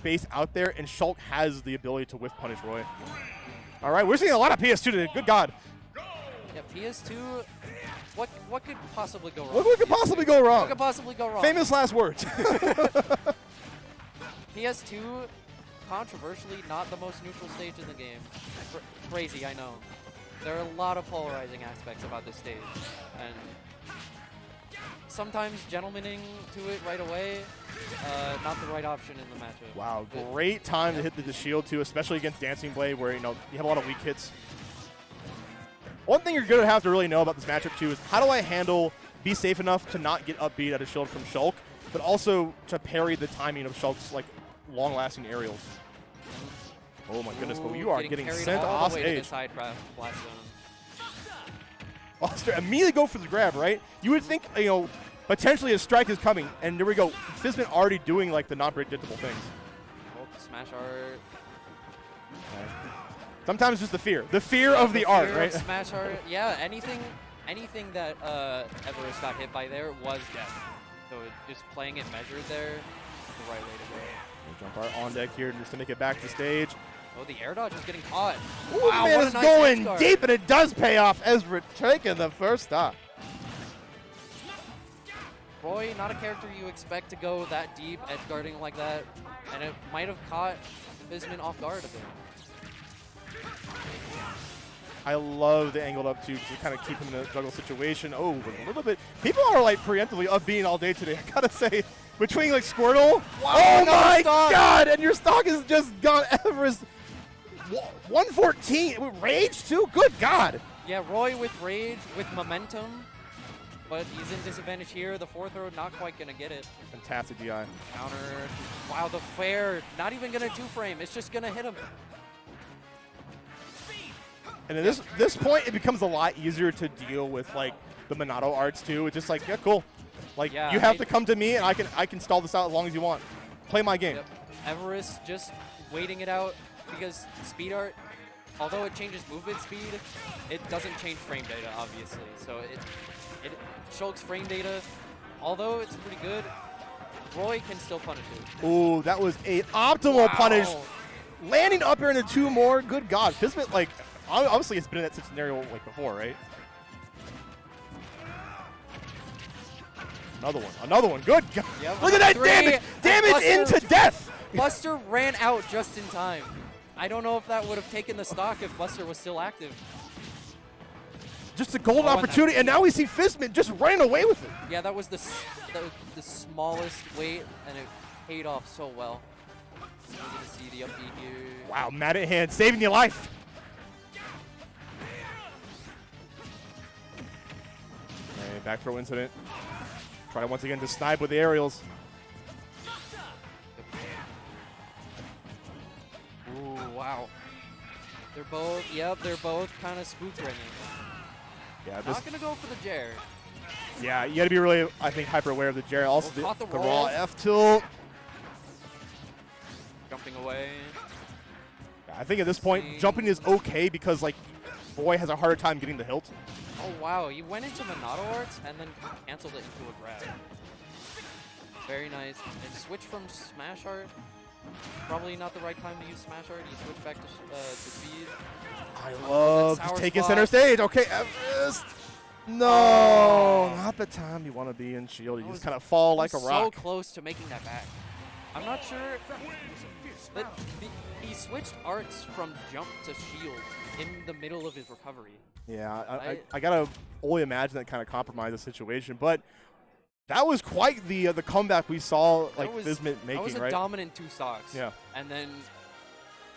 base out there, and Shulk has the ability to whiff punish Roy. All right, we're seeing a lot of PS2 today. Good God. Yeah, PS2. What could possibly go wrong? What could possibly go wrong? What could possibly go wrong? Famous last words. PS2, controversially, not the most neutral stage in the game. Crazy, I know. There are a lot of polarizing aspects about this stage, and sometimes gentlemaning to it right away, not the right option in the matchup. Wow, great time to hit the shield too, especially against Dancing Blade, where you have a lot of weak hits. One thing you're going to have to really know about this matchup too is how do I be safe enough to not get upbeat at a shield from Shulk, but also to parry the timing of Shulk's like long-lasting aerials. Oh my goodness, but you are getting sent off stage. Oster immediately go for the grab, right? You would think, potentially a strike is coming, and there we go. Fizzmint already doing like the non-predictable things. Oh, smash art. Okay. Sometimes just the fear of the art, right? Smash art, yeah. Anything that Everest got hit by there was death. So just playing it measured there is the right way to go. Jump art on deck here just to make it back to stage. Oh, the air dodge is getting caught. Ooh, wow, man is nice going deep, and it does pay off. Ezra taking the first stop. Roy, not a character you expect to go that deep, edge guarding like that, and it might have caught Fizzmint off guard a bit. I love the angled up to kind of keep him in a juggle situation. Oh, a little bit. People are like preemptively upbeat all day today. I gotta say, between like Squirtle. Wow, oh my God! And your stock has just gone Everest 114 with rage too. Good God! Yeah, Roy with rage, with momentum, but he's in disadvantage here. The fourth throw not quite gonna get it. Fantastic DI. Counter. Wow, the fair not even gonna two-frame. It's just gonna hit him. And at this point, it becomes a lot easier to deal with like the Minato arts too. It's just like, yeah, cool. Like you have to come to me, and I can stall this out as long as you want. Play my game. Yep. Everest just waiting it out because speed art, although it changes movement speed, it doesn't change frame data obviously. So it Shulk's frame data, although it's pretty good, Roy can still punish it. Ooh, that was an optimal punish. Landing up here into two more. Good God, Fizzmint like. Obviously, it's been in that scenario like before, right? Another one. Good God. Yep. Look at that damage! Damage into death! Buster ran out just in time. I don't know if that would have taken the stock if Buster was still active. Just a golden opportunity, and now we see Fizzmint just running away with it. Yeah, that was the smallest weight, and it paid off so well. You can see the up B here. Wow, mad at hand, saving your life. Back throw incident. Try once again to snipe with the aerials. Ooh, wow. They're both kind of spook ringing. Yeah, not gonna go for the Jer. Yeah, you gotta be really, I think, hyper aware of the Jer. Also, the raw F tilt. Jumping away. Yeah, I think at this point, jumping is okay because like, Roy has a harder time getting the hilt. Oh wow, you went into Minato arts and then canceled it into a grab. Very nice. And switch from smash art. Probably not the right time to use smash art. You switch back to speed. I love taking center stage. Okay, Everest. No, not the time you want to be in shield. You just kind of fall like a rock. So close to making that back. I'm not sure, but he switched arts from jump to shield in the middle of his recovery. Yeah, I gotta only imagine that kind of compromised the situation, but that was quite the comeback we saw like Fizzmint making, right? That was a dominant two stocks. Yeah. And then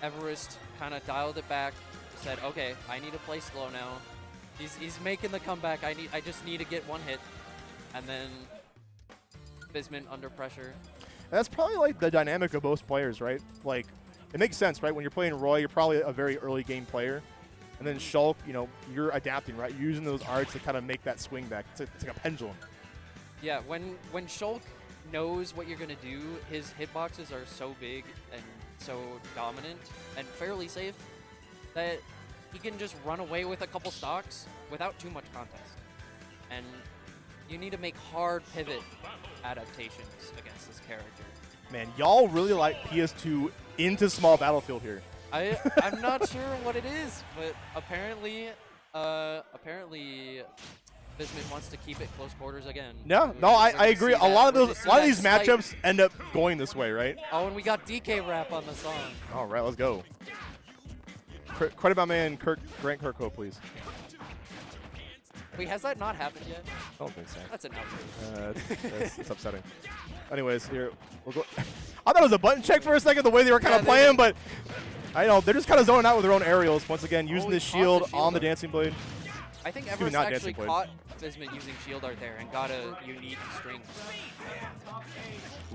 Everest kind of dialed it back, said, okay, I need to play slow now. He's making the comeback. I just need to get one hit. And then Fizzmint under pressure. And that's probably like the dynamic of most players, right? Like, it makes sense, right? When you're playing Roy, you're probably a very early game player. And then Shulk, you're adapting, right? You're using those arts to kind of make that swing back. It's like a pendulum. Yeah, when Shulk knows what you're going to do, his hitboxes are so big and so dominant and fairly safe that he can just run away with a couple stocks without too much contest. And you need to make hard pivot adaptations against this character. Man, y'all really like PS2 into small battlefield here. I'm not sure what it is, but apparently Fizzmint wants to keep it close quarters again. No, I agree. A lot of these matchups end up going this way, right? Oh, and we got DK rap on the song. All right, let's go. Credit my man Grant Kirkhope, please. Wait, has that not happened yet? I don't think so. That's an outrage. It's upsetting. Anyways, here we'll go. I thought it was a button check for a second, the way they were kind of playing, but I know they're just kind of zoning out with their own aerials once again, using the shield on the Dancing Blade. I think Everest actually caught Fizzmint using shield art there and got a unique string.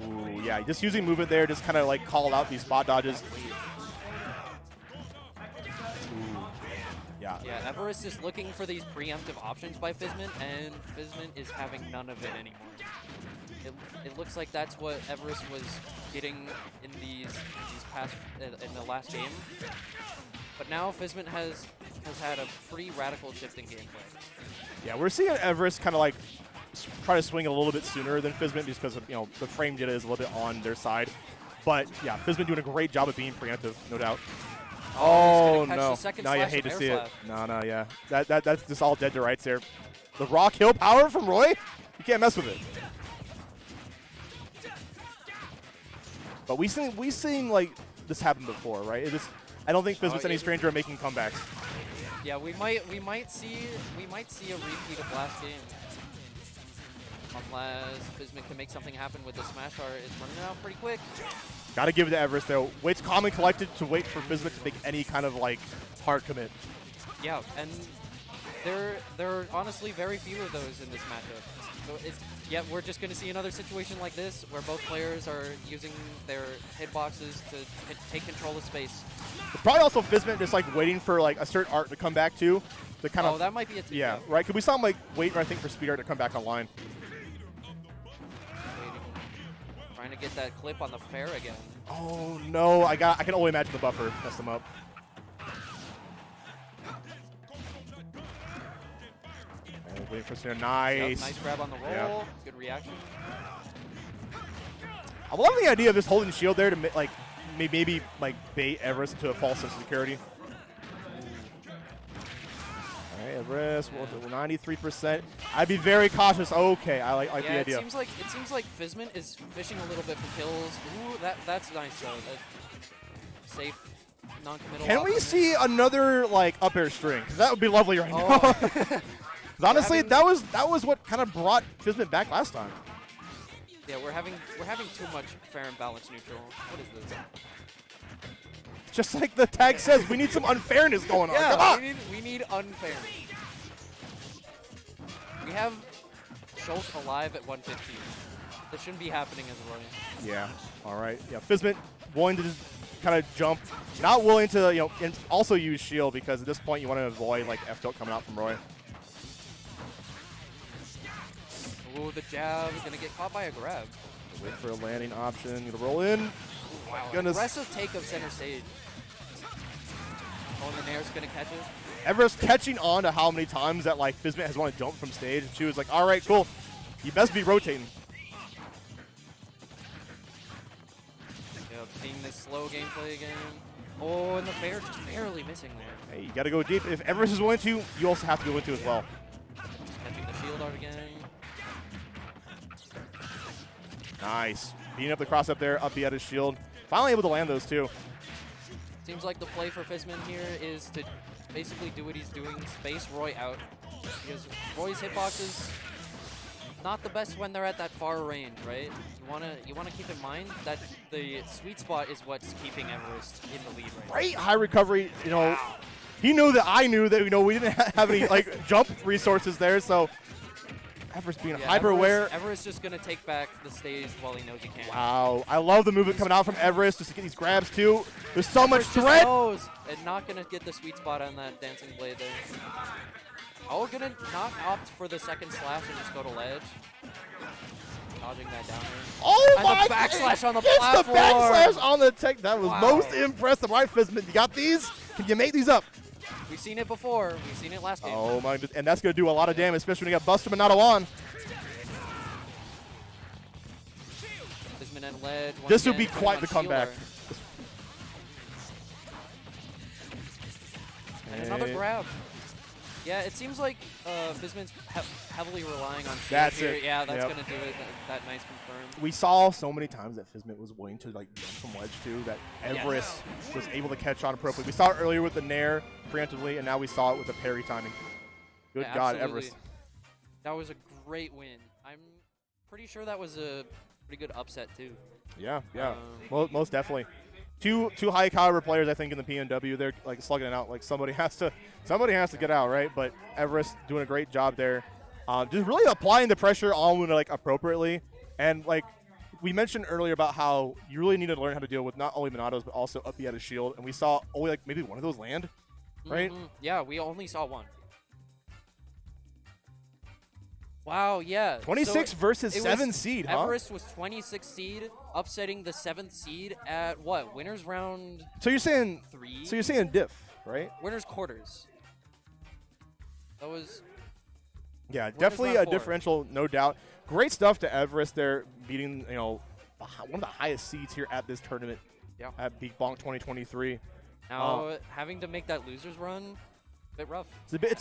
Ooh, yeah, just using movement there, just kind of like call out these spot dodges. Yeah. Yeah, Everest is looking for these preemptive options by Fizzmint, and Fizzmint is having none of it anymore. It looks like that's what Everest was getting in these past in the last game. But now Fizzmint has had a pretty radical shift in gameplay. Yeah, we're seeing Everest kind of like try to swing a little bit sooner than Fizzmint just because of, the frame data is a little bit on their side. But yeah, Fizzmint doing a great job of being preemptive, no doubt. Oh no! No, you hate to see it. No, yeah. That's just all dead to rights there. The raw kill power from Roy, you can't mess with it. But we've seen like this happen before, right? I don't think Fizzmint's any stranger at making comebacks. Yeah, we might see a repeat of last game. Unless Fizzmint can make something happen with the smash art. It's running out pretty quick. Got to give it to Everest though. Waits calm and collected to wait for Fizzmint to make any kind of like hard commit. Yeah, and there are honestly very few of those in this matchup. So we're just going to see another situation like this where both players are using their hitboxes to take control of space. It's probably also Fizzmint just like waiting for like a certain art to come back to kind of. Oh, that might be it too. Yeah, right. Because we saw him like waiting, I think, for speed art to come back online. Trying to get that clip on the fair again. Oh no! I can only imagine the buffer messed him up. And waiting for Snare. Nice. Nice grab on the roll. Yeah. Good reaction. I love the idea of just holding shield there to like maybe like bait Everest into a false sense of security. All right, Everest, 93%. I'd be very cautious. Okay, I like the idea. It seems like Fizzmint is fishing a little bit for kills. Ooh, that's nice though. Safe, non-committal. Can we see another like up air string? 'Cause that would be lovely right now. 'Cause honestly, that was what kind of brought Fizzmint back last time. Yeah, we're having too much fair and balanced neutral. What is this? Just like the tag says, we need some unfairness going on. Yeah, come on. we need unfair. We have Shulk alive at 115. This shouldn't be happening as a Roy. Yeah. All right. Yeah. Fizzmint willing to just kind of jump, not willing to and also use shield because at this point you want to avoid like F tilt coming out from Roy. Ooh, the jab is gonna get caught by a grab. Wait for a landing option. Gonna roll in. Wow, goodness. Aggressive take of center stage. Oh, and the Nair's gonna catch it. Everest catching on to how many times that like Fizzmint has wanted to jump from stage, and she was like, "All right, cool, you best be rotating." Yep, seeing this slow gameplay again. Oh, and the fair just barely missing there. Hey, you gotta go deep. If Everest is willing to, you also have to go into as well. Catching the shield art again. Nice. Beating up the cross up there, up the his shield. Finally able to land those too. Seems like the play for Fizzmint here is to basically do what he's doing, space Roy out. Because Roy's hitboxes not the best when they're at that far range, right? You wanna keep in mind that the sweet spot is what's keeping Everest in the lead right Great high recovery, He knew that I knew that we didn't have any like jump resources there, so Everest being hyper aware. Everest just gonna take back the stage while he knows he can. Wow, I love the movement coming out from Everest just to get these grabs too. There's so Everest much threat. And not gonna get the sweet spot on that dancing blade there. Oh, gonna not opt for the second slash and just go to ledge. Dodging that down there. Oh and my! The backslash on the it's platform. the backslash on the tech. That was most impressive. Right, Fizzmint, you got these? Can you make these up? We've seen it before. We've seen it last game. Oh my! And that's gonna do a lot of damage, especially when you got Buster but not Alon. Fizzmint placement and ledge. Once This would again, be putting quite on the comeback. shield and another grab. Yeah, it seems like Fizzmint's heavily relying on shield That's here. it. Yeah, that's Yep. going to do it. That nice confirm. We saw so many times that Fizzmint was willing to like jump from ledge too, that Everest was able to catch on appropriately. We saw it earlier with the Nair preemptively, and now we saw it with the parry timing. Good Yeah, God, absolutely. Everest. That was a great win. I'm pretty sure that was a pretty good upset too. Yeah, yeah, most definitely. Two high caliber players, I think, in the PNW. They're like slugging it out. Like somebody has to get out, right? But Everest doing a great job there, just really applying the pressure on Luna like appropriately. And like we mentioned earlier about how you really need to learn how to deal with not only Monados but also up B at a shield. And we saw only like maybe one of those land, right? Yeah, we only saw one. Wow, yeah. 26 So versus it 7 was- seed, huh? Everest was 26 seed, upsetting the 7th seed at what? Winners round So you're saying 3? So you're saying diff, right? Winners quarters. That was Yeah, definitely a round 4. differential, no doubt. Great stuff to Everest there, beating one of the highest seeds here at this tournament. Yeah. At Beak Bonk 2023. now having to make that losers run, a bit rough. It's a bit